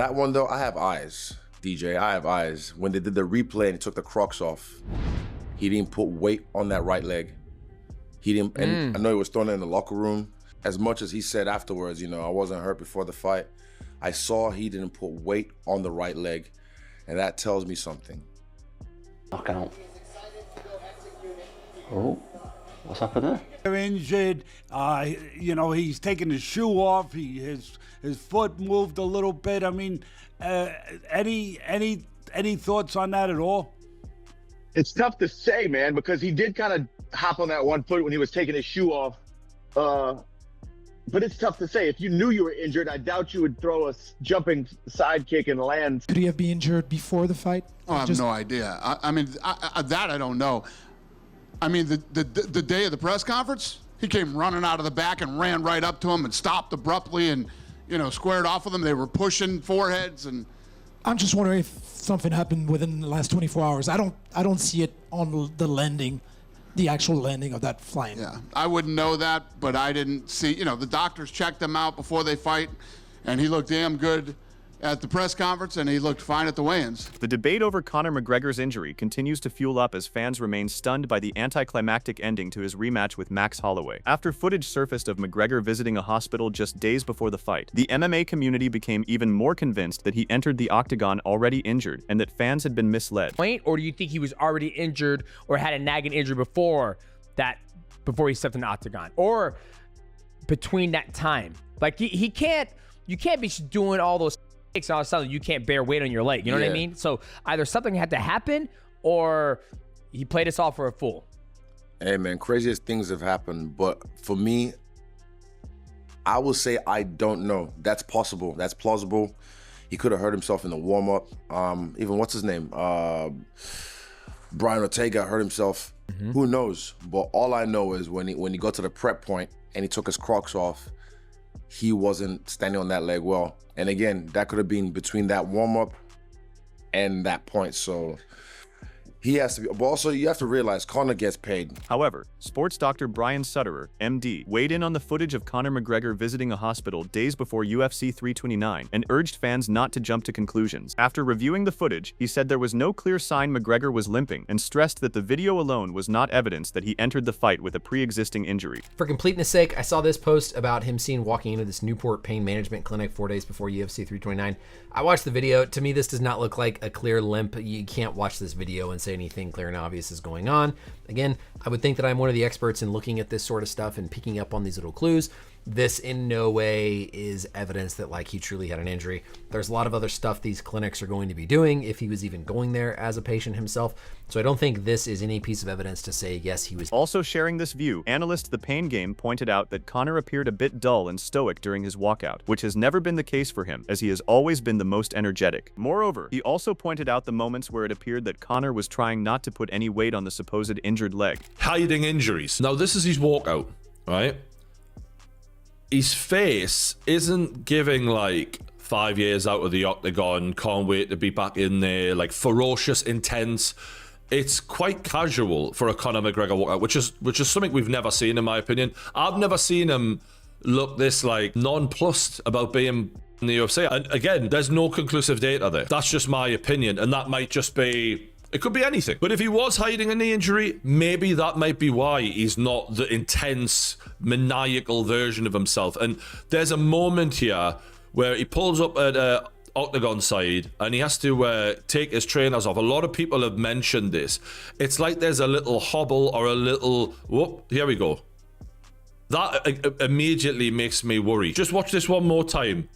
That one though, I have eyes, DJ, I have eyes. When they did the replay and he took the Crocs off, he didn't put weight on that right leg. He didn't, and I know he was throwing it in the locker room. As much as he said afterwards, you know, I wasn't hurt before the fight, I saw he didn't put weight on the right leg, and that tells me something. Knockout. Oh, what's happened there? They're injured. You know, he's taking his shoe off. His foot moved a little bit. I mean, any thoughts on that at all? It's tough to say, man, because he did kind of hop on that one foot when he was taking his shoe off. But it's tough to say. If you knew you were injured, I doubt you would throw a jumping side kick and land. Could he have been injured before the fight? Oh, I have no idea. I mean, that I don't know. I mean, the day of the press conference, he came running out of the back and ran right up to him and stopped abruptly and, you know, squared off with him. They were pushing foreheads and. I'm just wondering if something happened within the last 24 hours. I don't see it on the landing, the actual landing of that flying. Yeah, I wouldn't know that, but I didn't see, you know, the doctors checked him out before they fight, and he looked damn good at the press conference, and he looked fine at the weigh-ins. The debate over Conor McGregor's injury continues to fuel up as fans remain stunned by the anticlimactic ending to his rematch with Max Holloway. After footage surfaced of McGregor visiting a hospital just days before the fight, the MMA community became even more convinced that he entered the Octagon already injured and that fans had been misled. Or do you think he was already injured or had a nagging injury before he stepped in the Octagon? Or between that time? Like you can't be doing all those and all of a sudden you can't bear weight on your leg. You know what I mean? So either something had to happen or he played us all for a fool. Hey man, craziest things have happened, but for me, I will say I don't know. That's possible. That's plausible. He could have hurt himself in the warm-up. Even what's his name? Brian Ortega hurt himself. Who knows? But all I know is when he got to the prep point and he took his Crocs off, he wasn't standing on that leg well. And again, that could have been between that warm-up and that point. So he has to be, but also you have to realize Conor gets paid. However, sports doctor Brian Sutterer, MD, weighed in on the footage of Conor McGregor visiting a hospital days before UFC 329 and urged fans not to jump to conclusions. After reviewing the footage, he said there was no clear sign McGregor was limping and stressed that the video alone was not evidence that he entered the fight with a pre-existing injury. For completeness sake, I saw this post about him seen walking into this Newport pain management clinic 4 days before UFC 329. I watched the video. To me, this does not look like a clear limp. You can't watch this video and say anything clear and obvious is going on. Again, I would think that I'm one of the experts in looking at this sort of stuff and picking up on these little clues. This in no way is evidence that like he truly had an injury. There's a lot of other stuff these clinics are going to be doing if he was even going there as a patient himself. So I don't think this is any piece of evidence to say, yes, he was. Also sharing this view, analyst The Pain Game pointed out that Conor appeared a bit dull and stoic during his walkout, which has never been the case for him, as he has always been the most energetic. Moreover, he also pointed out the moments where it appeared that Conor was trying not to put any weight on the supposed injured leg. Hiding injuries. Now, this is his walkout, right? His face isn't giving like 5 years out of the Octagon, can't wait to be back in there, like ferocious, intense. It's quite casual for a Conor McGregor walkout, which is something we've never seen, in my opinion. I've never seen him look this like nonplussed about being in the UFC. And again, there's no conclusive data there. That's just my opinion, and that might just be. It could be anything. But if he was hiding a knee injury, maybe that might be why he's not the intense, maniacal version of himself. And there's a moment here where he pulls up at Octagon side and he has to take his trainers off. A lot of people have mentioned this. It's like there's a little hobble or a little, whoop, here we go. That immediately makes me worry. Just watch this one more time.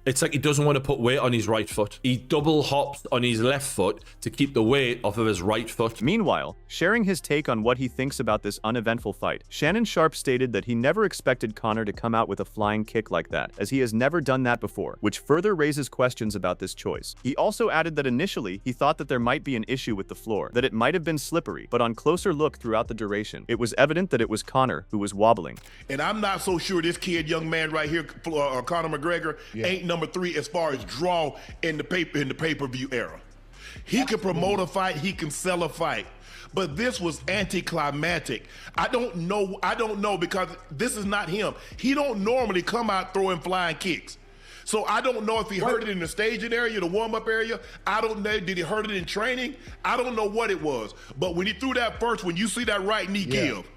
It's like he doesn't want to put weight on his right foot. He double hops on his left foot to keep the weight off of his right foot. Meanwhile, sharing his take on what he thinks about this uneventful fight, Shannon Sharpe stated that he never expected Conor to come out with a flying kick like that, as he has never done that before, which further raises questions about this choice. He also added that initially, he thought that there might be an issue with the floor, that it might have been slippery, but on closer look throughout the duration, it was evident that it was Conor who was wobbling. And I'm not so sure this young man right here, Conor McGregor, ain't number 3 as far as draw in the pay-per-view era. He can promote a fight, he can sell a fight. But this was anticlimactic. I don't know because this is not him. He don't normally come out throwing flying kicks. So I don't know if he heard it in the staging area, the warm-up area. I don't know. Did he heard it in training? I don't know what it was. But when he threw that first, when you see that right knee give,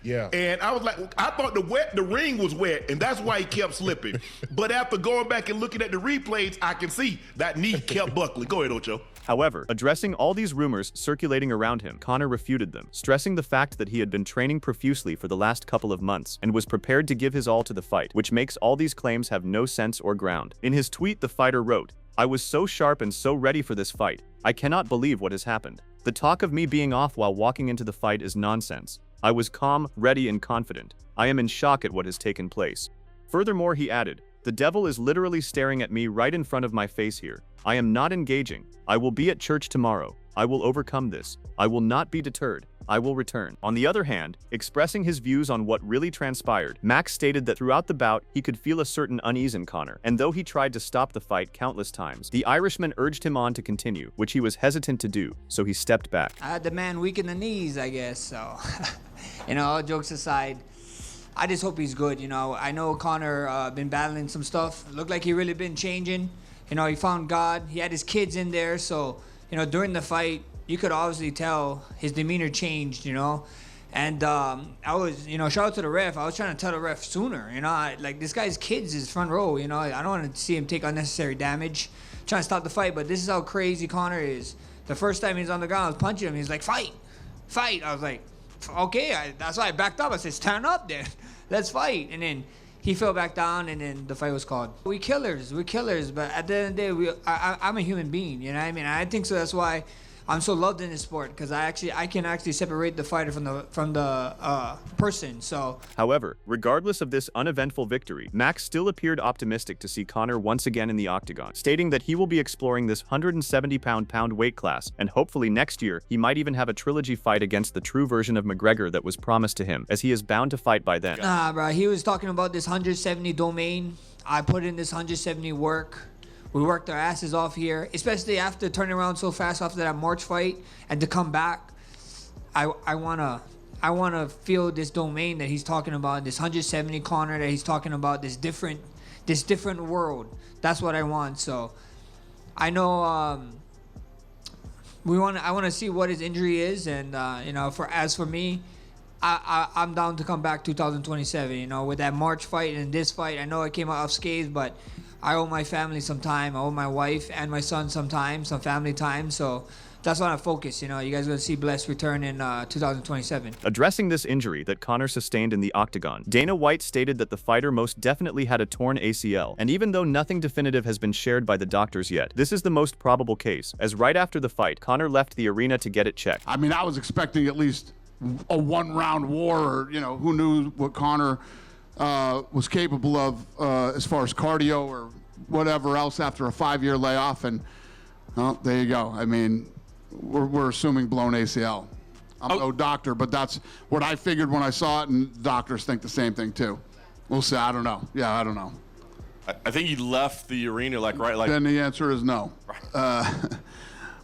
yeah. And I was like, I thought the ring was wet, and that's why he kept slipping. But after going back and looking at the replays, I can see that knee kept buckling. Go ahead, Ocho. However, addressing all these rumors circulating around him, Conor refuted them, stressing the fact that he had been training profusely for the last couple of months and was prepared to give his all to the fight, which makes all these claims have no sense or ground. In his tweet, the fighter wrote, "I was so sharp and so ready for this fight. I cannot believe what has happened. The talk of me being off while walking into the fight is nonsense. I was calm, ready, and confident. I am in shock at what has taken place." Furthermore, he added, "The devil is literally staring at me right in front of my face here. I am not engaging. I will be at church tomorrow. I will overcome this. I will not be deterred. I will return." On the other hand, expressing his views on what really transpired, Max stated that throughout the bout, he could feel a certain unease in Conor, and though he tried to stop the fight countless times, the Irishman urged him on to continue, which he was hesitant to do, so he stepped back. I had the man weak in the knees, I guess, so, all jokes aside, I just hope he's good, I know Conor been battling some stuff. Looked like he really been changing. He found God. He had his kids in there, so, during the fight, you could obviously tell his demeanor changed, And I was, shout out to the ref. I was trying to tell the ref sooner, like this guy's kids is front row, I don't want to see him take unnecessary damage. Trying to stop the fight, but this is how crazy Conor is. The first time he's on the ground, I was punching him. He's like, fight. I was like, okay. That's why I backed up. I said, stand up then. Let's fight. And then he fell back down, and then the fight was called. We're killers, but at the end of the day, I'm a human being, you know what I mean? I think so. That's why I'm so loved in this sport, because I can actually separate the fighter from the person. So, however, regardless of this uneventful victory, Max still appeared optimistic to see Conor once again in the Octagon, stating that he will be exploring this 170-pound weight class, and hopefully next year he might even have a trilogy fight against the true version of McGregor that was promised to him, as he is bound to fight by then. Nah, bro, he was talking about this 170 domain. I put in this 170 work. We worked our asses off here, especially after turning around so fast after that March fight, and to come back. I wanna feel this domain that he's talking about, this 170 Conor that he's talking about, this different world. That's what I want. So I know I want to see what his injury is, and for me, I'm down to come back 2027. With that March fight and this fight, I know I came out unscathed, but I owe my family some time. I owe my wife and my son some time, some family time. So that's why I focus. You guys are going to see BLASTS return in 2027. Addressing this injury that Conor sustained in the Octagon, Dana White stated that the fighter most definitely had a torn ACL, and even though nothing definitive has been shared by the doctors yet, this is the most probable case, as right after the fight, Conor left the arena to get it checked. I mean, I was expecting at least a one-round war, or, who knew what Conor was capable of as far as cardio or whatever else after a 5-year layoff, and well, there you go. I mean, we're assuming blown ACL. I'm no doctor, but that's what I figured when I saw it, and doctors think the same thing too. We'll see. I don't know. Yeah, I don't know. I think he left the arena Then the answer is no.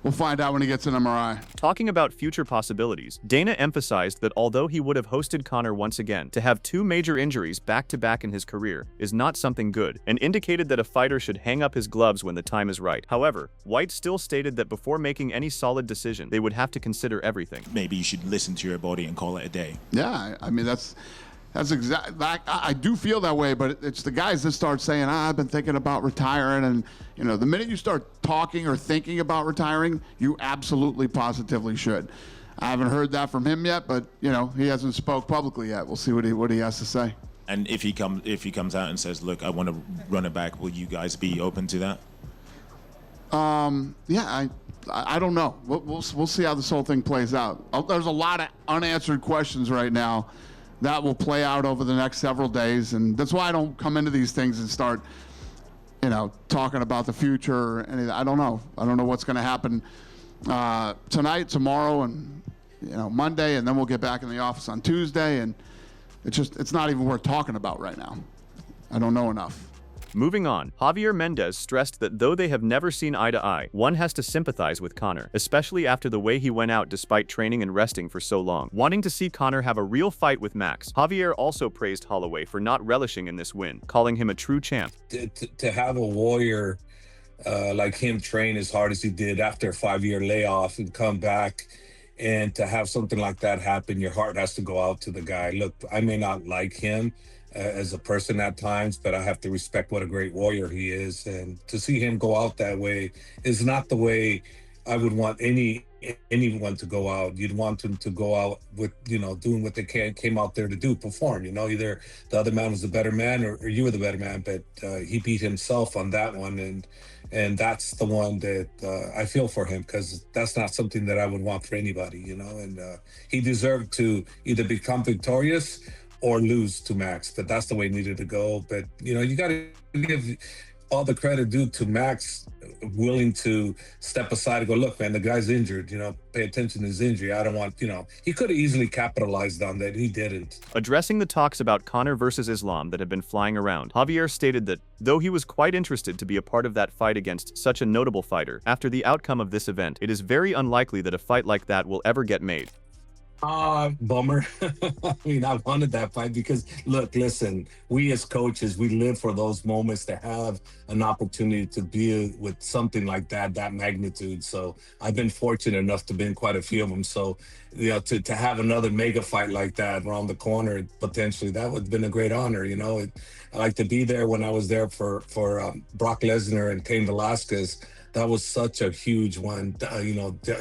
We'll find out when he gets an MRI. Talking about future possibilities, Dana emphasized that although he would have hosted Conor once again, to have 2 major injuries back-to-back in his career is not something good, and indicated that a fighter should hang up his gloves when the time is right. However, White still stated that before making any solid decision, they would have to consider everything. Maybe you should listen to your body and call it a day. Yeah, I mean, that's exactly. I do feel that way, but it's the guys that start saying, I've been thinking about retiring, and the minute you start talking or thinking about retiring, you absolutely positively should. I haven't heard that from him yet, but he hasn't spoke publicly yet. We'll see what he has to say. And if he comes out and says, look, I want to run it back, will you guys be open to that? Yeah, I don't know. We'll see how this whole thing plays out. There's a lot of unanswered questions right now that will play out over the next several days, and that's why I don't come into these things and start, talking about the future or anything. I don't know. I don't know what's going to happen tonight, tomorrow, and Monday, and then we'll get back in the office on Tuesday, and it's not even worth talking about right now. I don't know enough. Moving on, Javier Mendez stressed that though they have never seen eye to eye, one has to sympathize with Conor, especially after the way he went out despite training and resting for so long. Wanting to see Conor have a real fight with Max, Javier also praised Holloway for not relishing in this win, calling him a true champ. To have a warrior like him train as hard as he did after a 5-year layoff and come back, and to have something like that happen, your heart has to go out to the guy. Look, I may not like him as a person at times, but I have to respect what a great warrior he is. And to see him go out that way is not the way I would want anyone to go out. You'd want them to go out with, doing what they came out there to do, perform. Either the other man was the better man or you were the better man, but he beat himself on that one. And that's the one that I feel for him, because that's not something that I would want for anybody, and he deserved to either become victorious or lose to Max, but that's the way it needed to go. But, you got to give all the credit due to Max willing to step aside and go, look, man, the guy's injured, pay attention to his injury. I don't want, he could have easily capitalized on that. He didn't. Addressing the talks about Conor versus Islam that had been flying around, Javier stated that, though he was quite interested to be a part of that fight against such a notable fighter, after the outcome of this event, it is very unlikely that a fight like that will ever get made. Bummer. I mean, I wanted that fight because, look, listen, we as coaches, we live for those moments to have an opportunity to be with something like that magnitude. So I've been fortunate enough to be in quite a few of them. So, to have another mega fight like that around the corner, potentially, that would have been a great honor. I like to be there when I was there for Brock Lesnar and Cain Velasquez. That was such a huge one,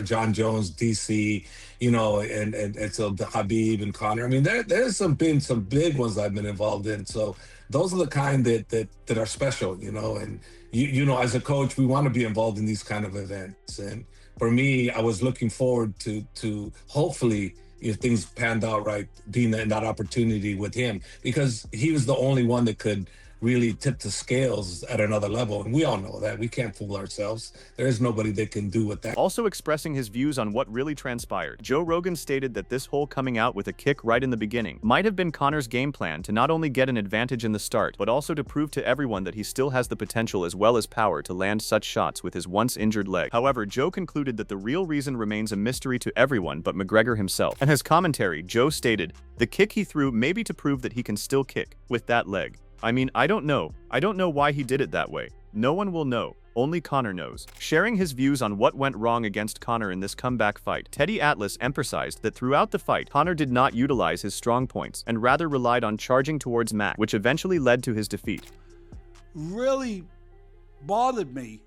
John Jones, DC, and so the Habib and Conor. I mean, there's been some big ones I've been involved in. So those are the kind that are special, and as a coach, we want to be involved in these kind of events. And for me, I was looking forward to hopefully, if things panned out right, being in that opportunity with him, because he was the only one that could really tip the scales at another level. And we all know that. We can't fool ourselves. There is nobody that can do what that. Also expressing his views on what really transpired, Joe Rogan stated that this whole coming out with a kick right in the beginning might have been Conor's game plan to not only get an advantage in the start, but also to prove to everyone that he still has the potential as well as power to land such shots with his once injured leg. However, Joe concluded that the real reason remains a mystery to everyone but McGregor himself. In his commentary, Joe stated, "The kick he threw may be to prove that he can still kick with that leg. I mean, I don't know. I don't know why he did it that way. No one will know. Only Conor knows." Sharing his views on what went wrong against Conor in this comeback fight, Teddy Atlas emphasized that throughout the fight, Conor did not utilize his strong points and rather relied on charging towards Max, which eventually led to his defeat. Really bothered me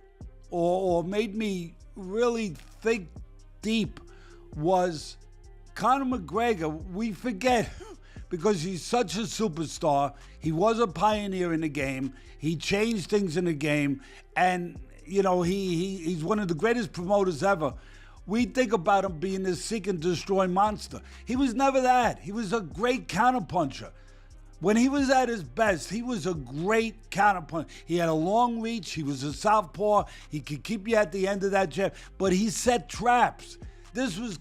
or made me really think deep was Conor McGregor. We forget because he's such a superstar. He was a pioneer in the game. He changed things in the game. And, he's one of the greatest promoters ever. We think about him being this seek and destroy monster. He was never that. He was a great counterpuncher. When he was at his best, he was a great counterpuncher. He had a long reach. He was a southpaw. He could keep you at the end of that jab. But he set traps. This was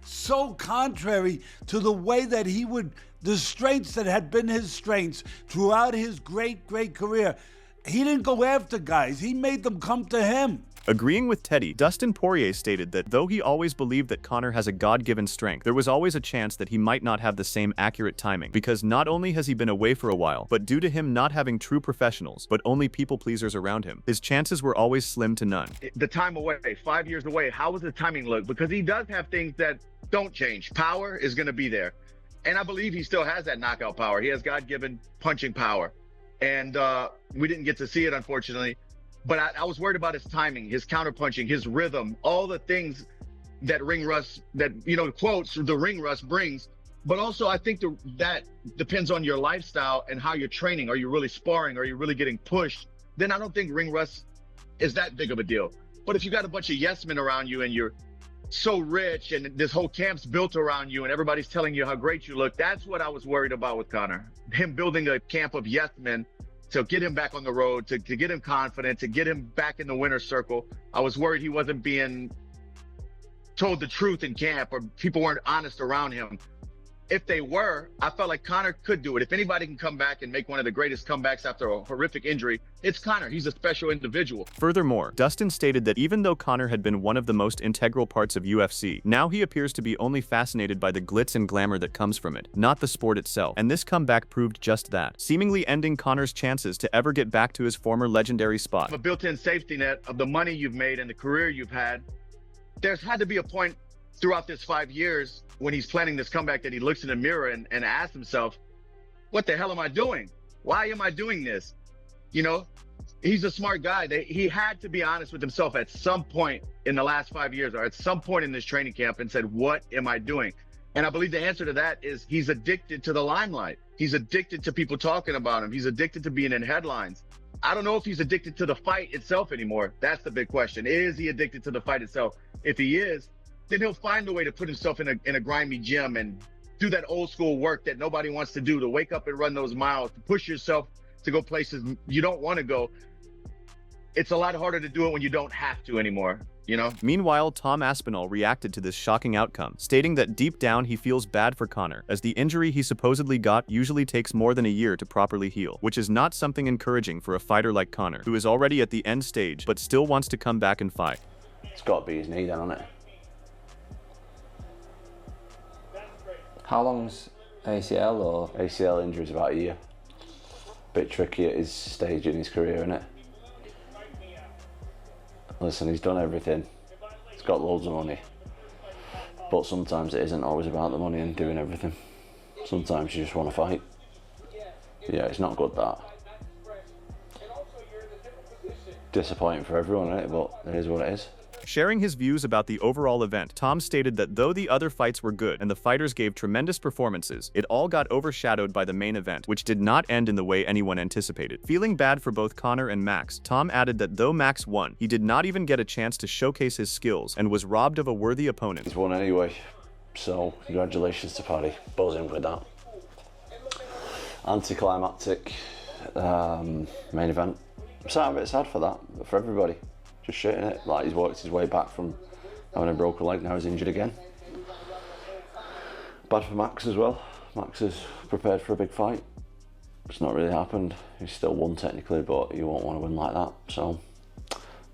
so contrary to the way that he would, the strengths that had been his strengths throughout his great career. He didn't go after guys. He made them come to him. Agreeing with Teddy, Dustin Poirier stated that though he always believed that Conor has a God-given strength, there was always a chance that he might not have the same accurate timing, because not only has he been away for a while, but due to him not having true professionals, but only people-pleasers around him, his chances were always slim to none. The time away, 5 years away, how was the timing look? Because he does have things that don't change. Power is going to be there. And I believe he still has that knockout power. He has God-given punching power. And we didn't get to see it, unfortunately. But I was worried about his timing, his counterpunching, his rhythm, all the things that ring rust, quotes the ring rust brings. But also, I think that depends on your lifestyle and how you're training. Are you really sparring? Are you really getting pushed? Then I don't think ring rust is that big of a deal. But if you got a bunch of yes men around you and you're so rich and this whole camp's built around you and everybody's telling you how great you look, that's what I was worried about with Conor. Him building a camp of yes men to get him back on the road, to get him confident, to get him back in the winner's circle. I was worried he wasn't being told the truth in camp or people weren't honest around him. if they were, I felt like Conor could do it. If anybody can come back and make one of the greatest comebacks after a horrific injury, it's Conor. He's a special individual. Furthermore, Dustin stated that even though Conor had been one of the most integral parts of UFC, now he appears to be only fascinated by the glitz and glamour that comes from it, not the sport itself. And this comeback proved just that, seemingly ending Conor's chances to ever get back to his former legendary spot. A built-in safety net of the money you've made and the career you've had. There's had to be a point throughout this 5 years when he's planning this comeback that he looks in the mirror and asks himself, what the hell am I doing? Why am I doing this? You know, he's a smart guy. He had to be honest with himself at some point in the last 5 years or at some point in this training camp and said, what am I doing? And I believe the answer to that is he's addicted to the limelight. He's addicted to people talking about him. He's addicted to being in headlines. I don't know if he's addicted to the fight itself anymore. That's the big question. Is he addicted to the fight itself? If he is, then he'll find a way to put himself in a grimy gym and do that old school work that nobody wants to do, to wake up and run those miles, to push yourself to go places you don't want to go. It's a lot harder to do it when you don't have to anymore, you know? Meanwhile, Tom Aspinall reacted to this shocking outcome, stating that deep down he feels bad for Conor, as the injury he supposedly got usually takes more than a year to properly heal, which is not something encouraging for a fighter like Conor, who is already at the end stage but still wants to come back and fight. It's got to be his knee then, hasn't it? How long's ACL or? ACL injury's about a year. Bit tricky at his stage in his career, isn't it? Listen, he's done everything. He's got loads of money. But sometimes it isn't always about the money and doing everything. Sometimes you just want to fight. Yeah, it's not good, that. Disappointing for everyone, isn't it? But it is what it is. Sharing his views about the overall event, Tom stated that though the other fights were good and the fighters gave tremendous performances, it all got overshadowed by the main event, which did not end in the way anyone anticipated. Feeling bad for both Conor and Max, Tom added that though Max won, he did not even get a chance to showcase his skills and was robbed of a worthy opponent. He's won anyway, so congratulations to Paddy. Buzzing with that. Anticlimactic main event. I'm a bit sad for that, but for everybody. Just shitting it, like he's worked his way back from having a broken leg, now he's injured again. Bad for Max as well. Max is prepared for a big fight. It's not really happened. He's still won technically, but you won't want to win like that, so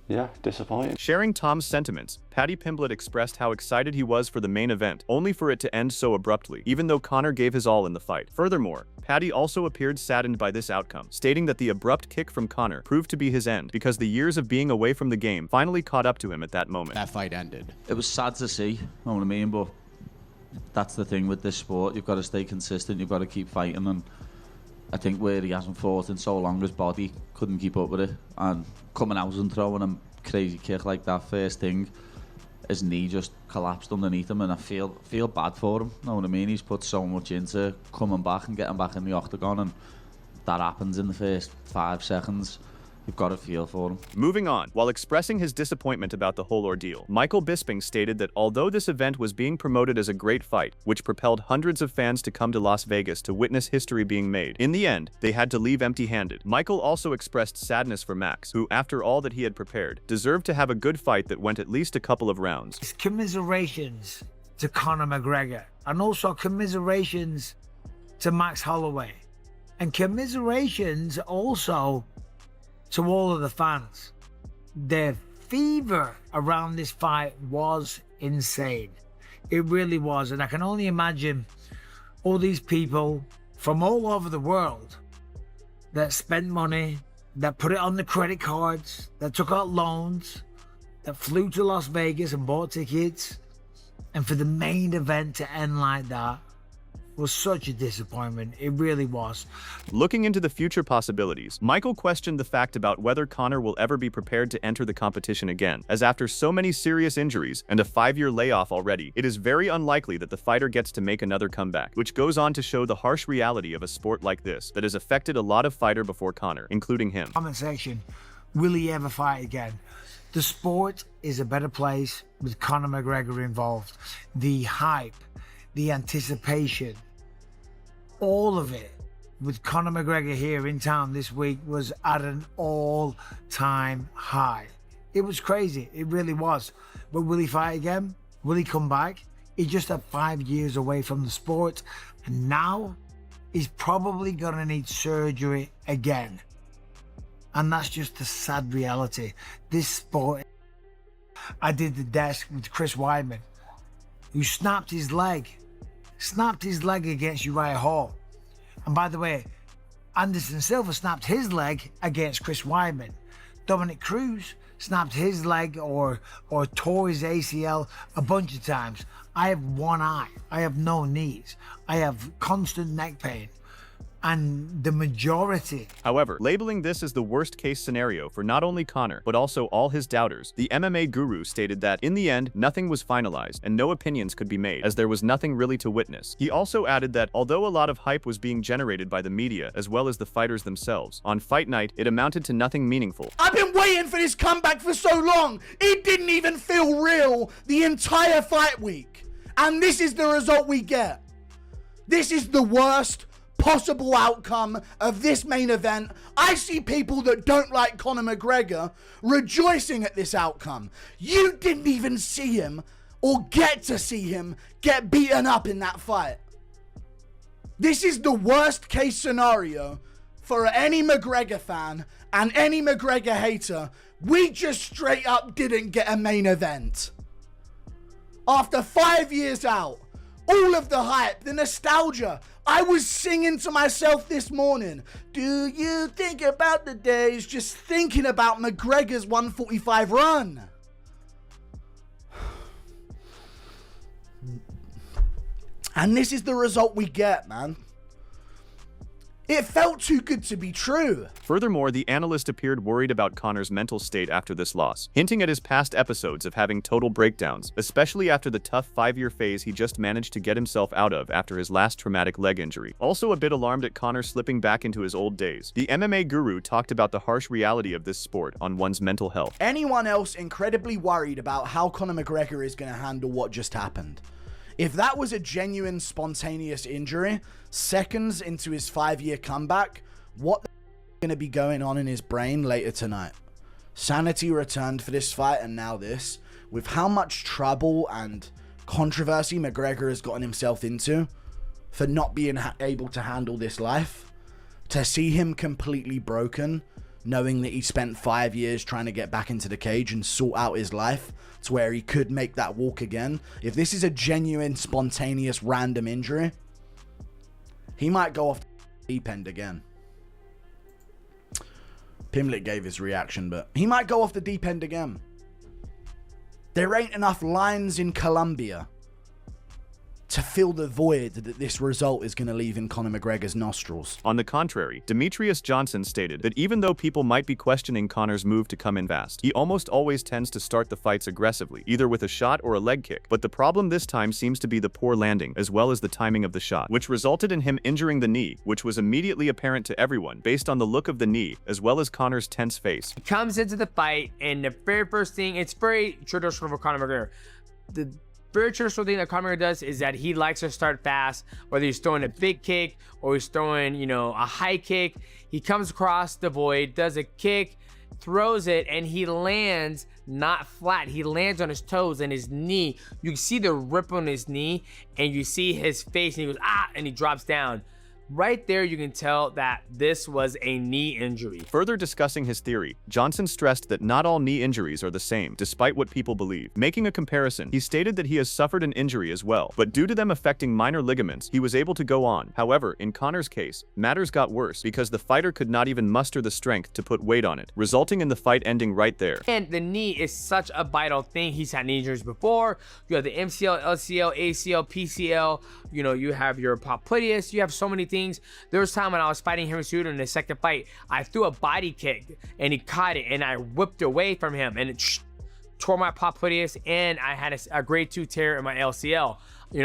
yeah, disappointing. Sharing Tom's sentiments, Paddy Pimblett expressed how excited he was for the main event, only for it to end so abruptly, even though Conor gave his all in the fight. Furthermore, Paddy also appeared saddened by this outcome, stating that the abrupt kick from Conor proved to be his end because the years of being away from the game finally caught up to him at that moment. That fight ended. It was sad to see, you know what I mean, but that's the thing with this sport. You've got to stay consistent, you've got to keep fighting, and I think where he hasn't fought in so long, his body couldn't keep up with it, and coming out and throwing a crazy kick like that first thing, his knee just collapsed underneath him, and I feel bad for him, know what I mean? He's put so much into coming back and getting back in the octagon, and that happens in the first 5 seconds. You've got to feel for him. Moving on, while expressing his disappointment about the whole ordeal, Michael Bisping stated that although this event was being promoted as a great fight, which propelled hundreds of fans to come to Las Vegas to witness history being made, in the end, they had to leave empty-handed. Michael also expressed sadness for Max, who, after all that he had prepared, deserved to have a good fight that went at least a couple of rounds. Commiserations to Conor McGregor, and also commiserations to Max Holloway, and commiserations also to all of the fans. The fever around this fight was insane. It really was. And I can only imagine all these people from all over the world that spent money, that put it on the credit cards, that took out loans, that flew to Las Vegas and bought tickets. And for the main event to end like that was such a disappointment. It really was. Looking into the future possibilities, Michael questioned the fact about whether Conor will ever be prepared to enter the competition again, as after so many serious injuries and a 5-year layoff already, it is very unlikely that the fighter gets to make another comeback, which goes on to show the harsh reality of a sport like this that has affected a lot of fighter before Conor, including him. Comment section, will he ever fight again? The sport is a better place with Conor McGregor involved. The hype, the anticipation, all of it with Conor McGregor here in town this week was at an all-time high. It was crazy, it really was. But will he fight again? Will he come back? He just had 5 years away from the sport, and now he's probably gonna need surgery again. And that's just the sad reality. This sport. I did the desk with Chris Weidman, who snapped his leg against Uriah Hall. And by the way, Anderson Silva snapped his leg against Chris Weidman. Dominic Cruz snapped his leg or tore his ACL a bunch of times. I have one eye. I have no knees. I have constant neck pain. And the majority. However, labeling this as the worst case scenario for not only Conor, but also all his doubters, the MMA guru stated that, in the end, nothing was finalized and no opinions could be made, as there was nothing really to witness. He also added that, although a lot of hype was being generated by the media as well as the fighters themselves, on fight night, it amounted to nothing meaningful. I've been waiting for this comeback for so long. It didn't even feel real the entire fight week. And this is the result we get. This is the worst possible outcome of this main event. I see people that don't like Conor McGregor rejoicing at this outcome. You didn't even see him or get to see him get beaten up in that fight. This is the worst case scenario for any McGregor fan and any McGregor hater. We just straight up didn't get a main event. After 5 years out, all of the hype, the nostalgia. I was singing to myself this morning. Do you think about the days just thinking about McGregor's 145 run? And this is the result we get, man. It felt too good to be true. Furthermore, the analyst appeared worried about Conor's mental state after this loss, hinting at his past episodes of having total breakdowns, especially after the tough 5-year phase he just managed to get himself out of after his last traumatic leg injury. Also a bit alarmed at Conor slipping back into his old days, the MMA guru talked about the harsh reality of this sport on one's mental health. Anyone else incredibly worried about how Conor McGregor is going to handle what just happened? If that was a genuine spontaneous injury, seconds into his 5-year comeback, what the going to be going on in his brain later tonight? Sanity returned for this fight, and now this. With how much trouble and controversy McGregor has gotten himself into for not being able to handle this life, to see him completely broken, knowing that he spent 5 years trying to get back into the cage and sort out his life to where he could make that walk again. If this is a genuine, spontaneous, random injury, he might go off the deep end again. Pimlet gave his reaction, but he might go off the deep end again. There ain't enough lines in Colombia to fill the void that this result is going to leave in Conor McGregor's nostrils. On the contrary, Demetrius Johnson stated that even though people might be questioning Conor's move to come in fast, he almost always tends to start the fights aggressively, either with a shot or a leg kick. But the problem this time seems to be the poor landing, as well as the timing of the shot, which resulted in him injuring the knee, which was immediately apparent to everyone based on the look of the knee, as well as Conor's tense face. He comes into the fight, and the very first thing, it's very traditional for Conor McGregor. The very traditional thing that Conor McGregor does is that he likes to start fast, whether he's throwing a big kick or he's throwing, a high kick. He comes across the void, does a kick, throws it, and he lands not flat. He lands on his toes and his knee. You can see the rip on his knee, and you see his face, and he goes, ah, and he drops down. Right there, you can tell that this was a knee injury. Further discussing his theory, Johnson stressed that not all knee injuries are the same, despite what people believe. Making a comparison, he stated that he has suffered an injury as well, but due to them affecting minor ligaments, he was able to go on. However, in Conor's case, matters got worse because the fighter could not even muster the strength to put weight on it, resulting in the fight ending right there. And the knee is such a vital thing. He's had knee injuries before. You have the MCL, LCL, ACL, PCL, you have your popliteus, you have so many things. There was time when I was fighting Henry Cejudo in the second fight, I threw a body kick and he caught it and I whipped away from him and it tore my popliteus and I had a grade 2 tear in my LCL.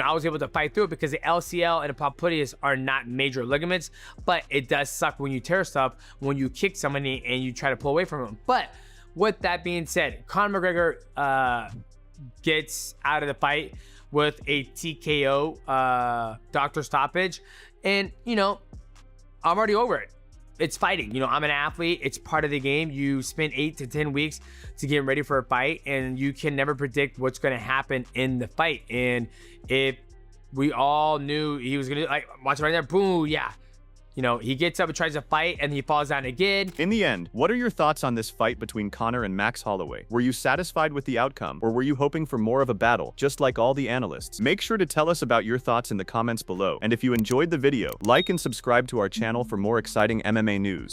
I was able to fight through it because the LCL and the popliteus are not major ligaments, but it does suck when you tear stuff, when you kick somebody and you try to pull away from them. But with that being said, Conor McGregor gets out of the fight with a TKO doctor stoppage. And, I'm already over it. it's fighting. You know, I'm an athlete. It's part of the game. You spend 8 to 10 weeks to get ready for a fight, and you can never predict what's going to happen in the fight. And if we all knew he was going to, like, watch it right there, boom, yeah. You know, he gets up and tries to fight, and he falls down again. In the end, what are your thoughts on this fight between Conor and Max Holloway? Were you satisfied with the outcome, or were you hoping for more of a battle, just like all the analysts? Make sure to tell us about your thoughts in the comments below. And if you enjoyed the video, like and subscribe to our channel for more exciting MMA news.